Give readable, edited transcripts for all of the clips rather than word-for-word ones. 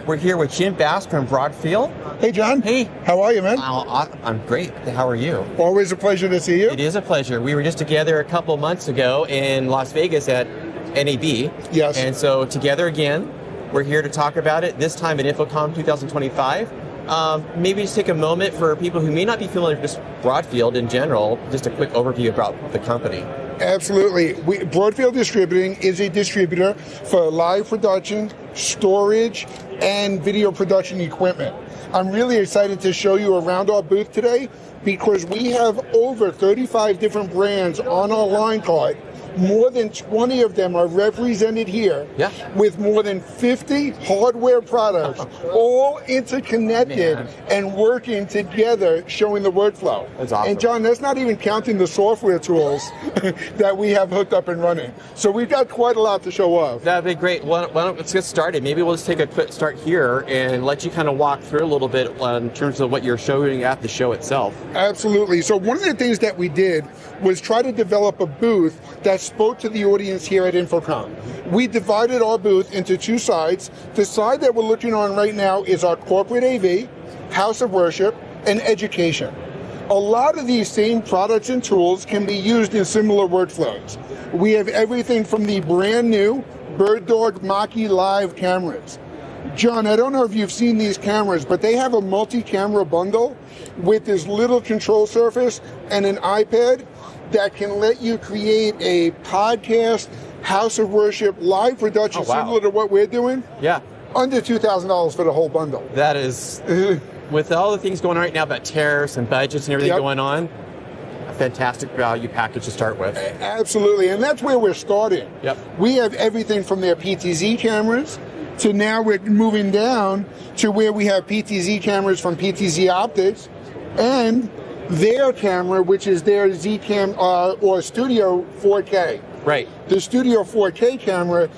We're here with Jim Bask from Broadfield. Hey, John. Hey. How are you, man? I'm great. How are you? Always a pleasure to see you. It is a pleasure. We were just together a couple months ago in Las Vegas at NAB. Yes. And so together again, we're here to talk about it, this time at InfoComm 2025. Maybe just take a moment for people who may not be familiar with just Broadfield in general, just a quick overview about the company. Absolutely. Broadfield Distributing is a distributor for live production, storage, and video production equipment. I'm really excited to show you around our booth today because we have over 35 different brands on our line card. More than 20 of them are represented here, with more than 50 hardware products, all interconnected and working together, showing the workflow. That's awesome. And John, that's not even counting the software tools that we have hooked up and running. So we've got quite a lot to show off. That'd be great. Let's get started. Maybe we'll just take a quick start here and let you kind of walk through a little bit in terms of what you're showing at the show itself. Absolutely. So one of the things that we did was try to develop a booth that spoke to the audience here at InfoComm. We divided our booth into two sides. The side that we're looking on right now is our corporate AV, house of worship, and education. A lot of these same products and tools can be used in similar workflows. We have everything from the brand new Bird Dog Mach-E Live cameras. John, I don't know if you've seen these cameras, but they have a multi-camera bundle with this little control surface and an iPad that can let you create a podcast, house of worship, live production similar to what we're doing. Yeah. Under $2,000 for the whole bundle. That is, with all the things going on right now about tariffs and budgets and everything going on, a fantastic value package to start with. Absolutely, and that's where we're starting. Yep. We have everything from their PTZ cameras to now we're moving down to where we have PTZ cameras from PTZ Optics and their camera, which is their Z-Cam or Studio 4K. Right. The Studio 4K camera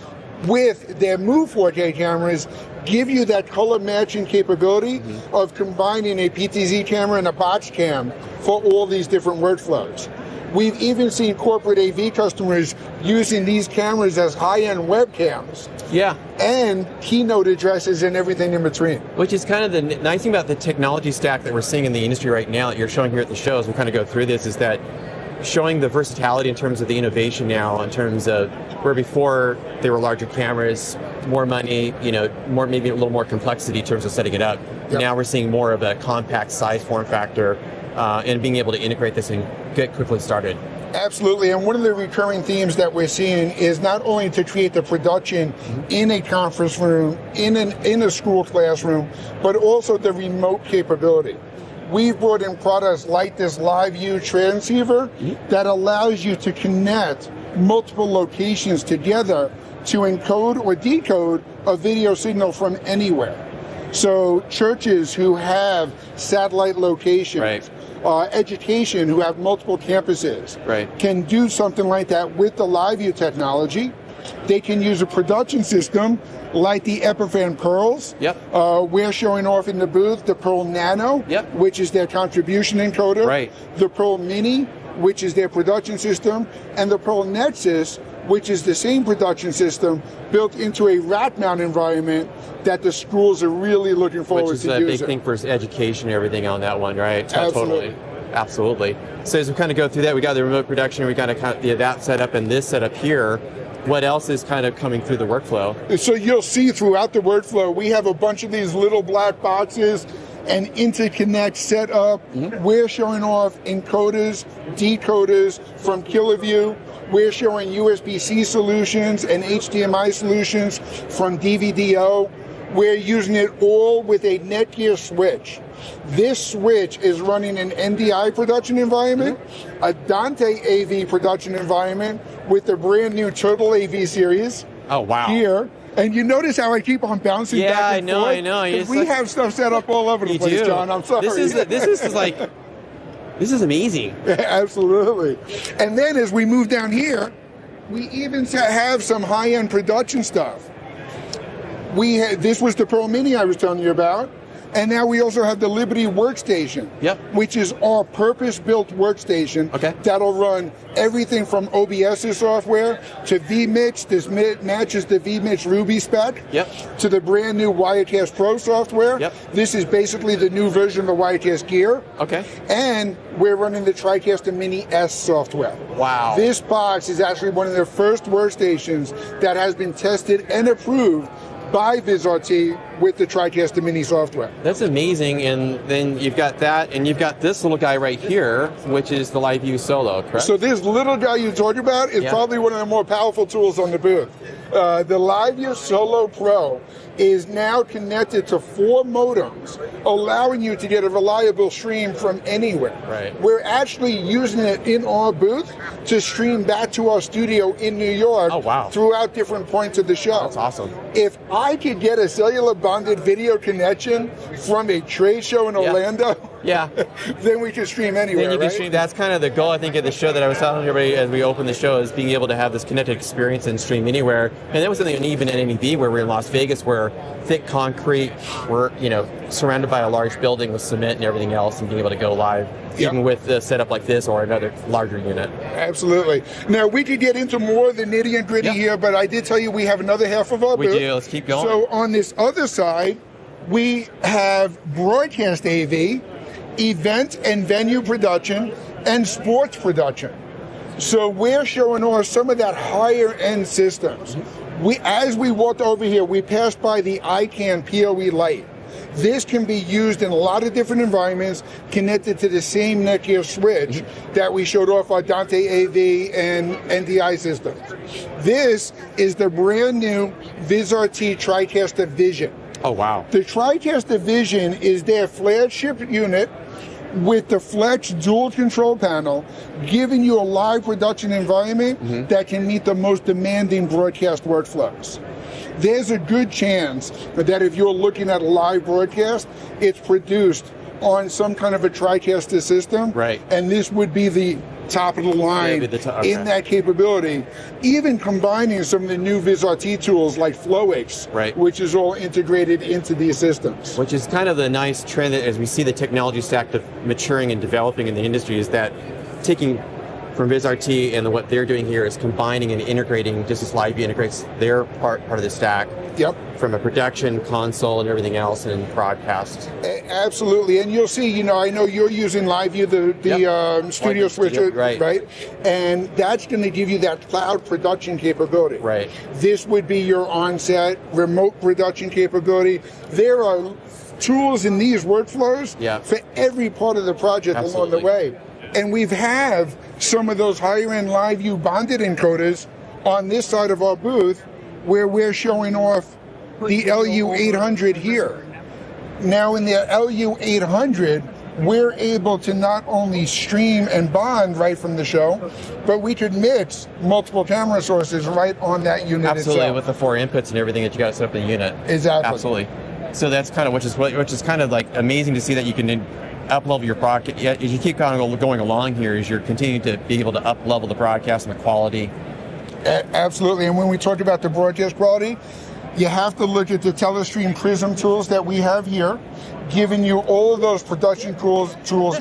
with their Move 4K cameras give you that color matching capability of combining a PTZ camera and a box cam for all these different workflows. We've even seen corporate AV customers using these cameras as high-end webcams. Yeah. And keynote addresses and everything in between. Which is kind of the nice thing about the technology stack that we're seeing in the industry right now that you're showing here at the show as we kind of go through this is that showing the versatility in terms of the innovation now, in terms of where before they were larger cameras, more money, maybe a little more complexity in terms of setting it up. Yep. Now we're seeing more of a compact size form factor and being able to integrate this and get quickly started. Absolutely, and one of the recurring themes that we're seeing is not only to create the production in a conference room, in a school classroom, but also the remote capability. We've brought in products like this Live View transceiver that allows you to connect multiple locations together to encode or decode a video signal from anywhere. So churches who have satellite locations, education who have multiple campuses can do something like that with the Live View technology. They can use a production system like the Epiphan Pearls. We're showing off in the booth the Pearl Nano, which is their contribution encoder. The Pearl Mini, which is their production system, and the Pearl Nexus, which is the same production system built into a rack mount environment that the schools are really looking forward to using. Which is a big thing for education and everything on that one, right? Absolutely. Absolutely. So as we kind of go through that, we got the remote production, we got that setup and this setup here. What else is kind of coming through the workflow? So you'll see throughout the workflow, we have a bunch of these little black boxes and interconnect set up. We're showing off encoders, decoders from KillerView. We're showing USB-C solutions and HDMI solutions from DVDO. We're using it all with a Netgear switch. This switch is running an NDI production environment, a Dante AV production environment with the brand new Turtle AV series. Oh, wow. Here. And you notice how I keep on bouncing back and forth? I know. We have stuff set up all over the place, John. I'm sorry. This is amazing. Absolutely. And then as we move down here, we even have some high-end production stuff. This was the Pearl Mini I was telling you about. And now we also have the Liberty Workstation, which is our purpose-built workstation that'll run everything from OBS's software to vMix. This matches the vMix Ruby spec to the brand new Wirecast Pro software. This is basically the new version of the Wirecast Gear. And we're running the TriCaster Mini S software. Wow. This box is actually one of the first workstations that has been tested and approved by VizRT with the TriCaster Mini software. That's amazing. And then you've got that, and you've got this little guy right here, which is the LiveView Solo, correct? So this little guy you talked about is probably one of the more powerful tools on the booth. The LiveView Solo Pro is now connected to 4 modems, allowing you to get a reliable stream from anywhere. We're actually using it in our booth to stream back to our studio in New York throughout different points of the show. That's awesome. If I could get a cellular bonded video connection from a trade show in Orlando, then we could stream anywhere. Then you can stream. That's kind of the goal, I think, of the show that I was telling everybody as we opened the show, is being able to have this connected experience and stream anywhere. And that was something even at NEV, where we're in Las Vegas, where thick concrete, we're surrounded by a large building with cement and everything else, and being able to go live, even with a setup like this or another larger unit. Absolutely. Now, we could get into more of the nitty and gritty here, but I did tell you we have another half of our booth. We do. Let's keep going. So on this other side, we have broadcast AV, event and venue production, and sports production. So we're showing off some of that higher end systems. As we walked over here, we passed by the ICANN PoE Lite. This can be used in a lot of different environments, connected to the same Netgear switch that we showed off our Dante AV and NDI systems. This is the brand new VizRT TriCaster Vision. Oh, wow. The TriCaster Vision is their flagship unit with the Flex dual control panel, giving you a live production environment that can meet the most demanding broadcast workflows. There's a good chance that if you're looking at a live broadcast, it's produced on some kind of a TriCaster system, and this would be the top of the line in that capability, even combining some of the new VizRT tools like FlowX, which is all integrated into these systems. Which is kind of the nice trend that as we see the technology stack maturing and developing in the industry, is that taking from VizRT and what they're doing here is combining and integrating, just as LiveView integrates their part of the stack. From a production console and everything else and broadcast. Absolutely, and you'll see, I know you're using LiveView, the studio switcher, right? And that's going to give you that cloud production capability. This would be your on-set remote production capability. There are tools in these workflows for every part of the project along the way. And we have some of those higher-end LiveView bonded encoders on this side of our booth, where we're showing off the LU800 here. Now in the LU800, we're able to not only stream and bond right from the show, but we could mix multiple camera sources right on that unit itself. With the 4 inputs and everything that you got set up in the unit. Absolutely. So that's kind of which is kind of like amazing to see that you can up-level your broadcast. As you keep kind of going along here, as you're continuing to be able to up-level the broadcast and the quality. Absolutely, and when we talk about the broadcast quality, you have to look at the Telestream Prism tools that we have here, giving you all of those production tools,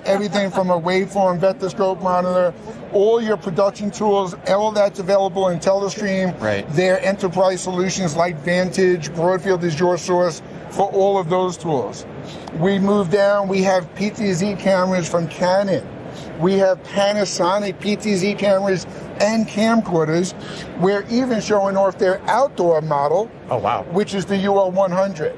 everything from a waveform vectorscope monitor, all your production tools, all that's available in Telestream. Their enterprise solutions like Vantage, Broadfield is your source for all of those tools. We move down, we have PTZ cameras from Canon. We have Panasonic PTZ cameras and camcorders. We're even showing off their outdoor model, which is the UL100.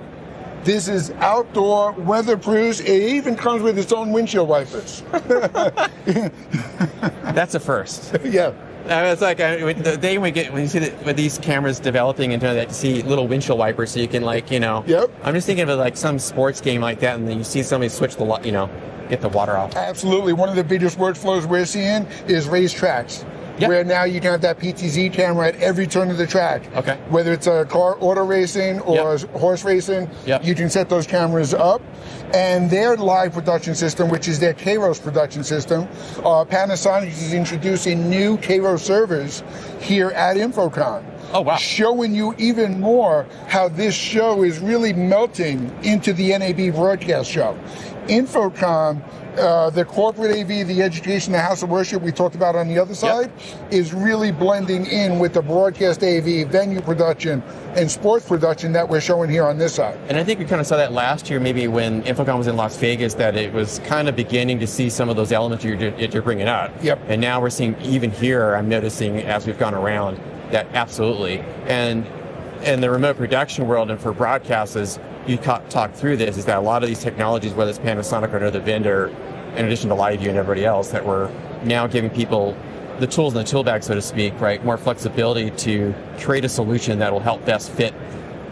This is outdoor, weatherproof. It even comes with its own windshield wipers. That's a first. It's like the day when you see with these cameras developing into that, you see little windshield wipers, so you can I'm just thinking of it like some sports game like that, and then you see somebody switch the get the water off. Absolutely. One of the biggest workflows we're seeing is racetracks. Where now you can have that PTZ camera at every turn of the track. Whether it's a car auto racing or horse racing, you can set those cameras up. And their live production system, which is their Kairos production system, Panasonic is introducing new Kairos servers here at InfoComm. Oh, wow. showing you even more how this show is really melting into the NAB broadcast show. InfoComm, the corporate AV, the education, the house of worship we talked about on the other side, is really blending in with the broadcast AV, venue production, and sports production that we're showing here on this side. And I think we kind of saw that last year, maybe when InfoComm was in Las Vegas, that it was kind of beginning to see some of those elements you're bringing up. Yep. And now we're seeing, even here, I'm noticing as we've gone around, that absolutely. And in the remote production world and for broadcasters, you talk through this, is that a lot of these technologies, whether it's Panasonic or another vendor, in addition to LiveView and everybody else, that we're now giving people the tools in the tool bag, so to speak, right? More flexibility to create a solution that will help best fit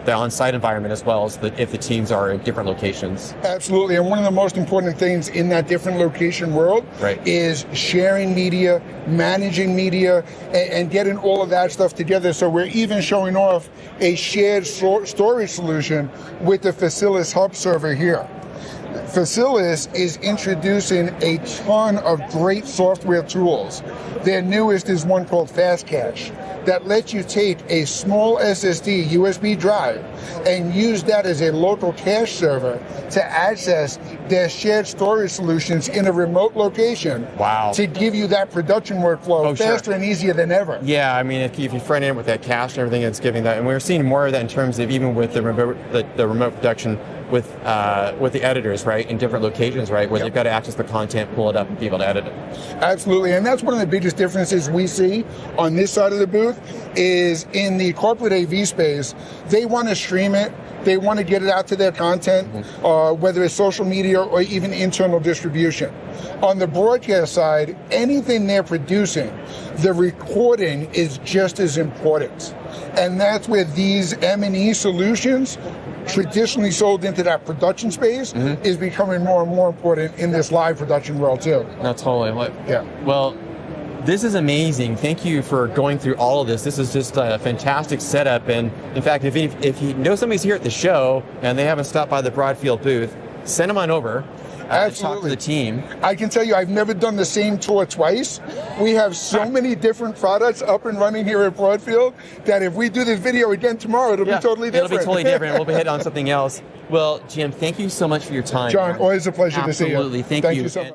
the on-site environment as well as if the teams are in different locations. Absolutely, and one of the most important things in that different location world is sharing media, managing media, and getting all of that stuff together. So we're even showing off a shared storage solution with the Facilis Hub server here. Facilis is introducing a ton of great software tools. Their newest is one called Fast Cache that lets you take a small SSD USB drive and use that as a local cache server to access their shared storage solutions in a remote location. Wow. To give you that production workflow faster and easier than ever. Yeah, I mean, if you front end with that cache and everything, it's giving that, and we're seeing more of that in terms of even with the remote production with the editors, right, in different locations, right, where they've got to access the content, pull it up, and be able to edit it. Absolutely, and that's one of the biggest differences we see on this side of the booth is in the corporate AV space, they want to stream it, they want to get it out to their content, whether it's social media or even internal distribution. On the broadcast side, anything they're producing, the recording is just as important. And that's where these M&E solutions, traditionally sold into that production space, is becoming more and more important in this live production world too. No, totally. Well, this is amazing. Thank you for going through all of this. This is just a fantastic setup. And in fact, if you know somebody's here at the show and they haven't stopped by the Broadfield booth, send them on over. Talk to the team. I can tell you, I've never done the same tour twice. We have so many different products up and running here at Broadfield that if we do this video again tomorrow, it'll be totally different. It'll be totally different. We'll be heading on something else. Well, Jim, thank you so much for your time. John, always a pleasure to see you. Absolutely. Thank you so much.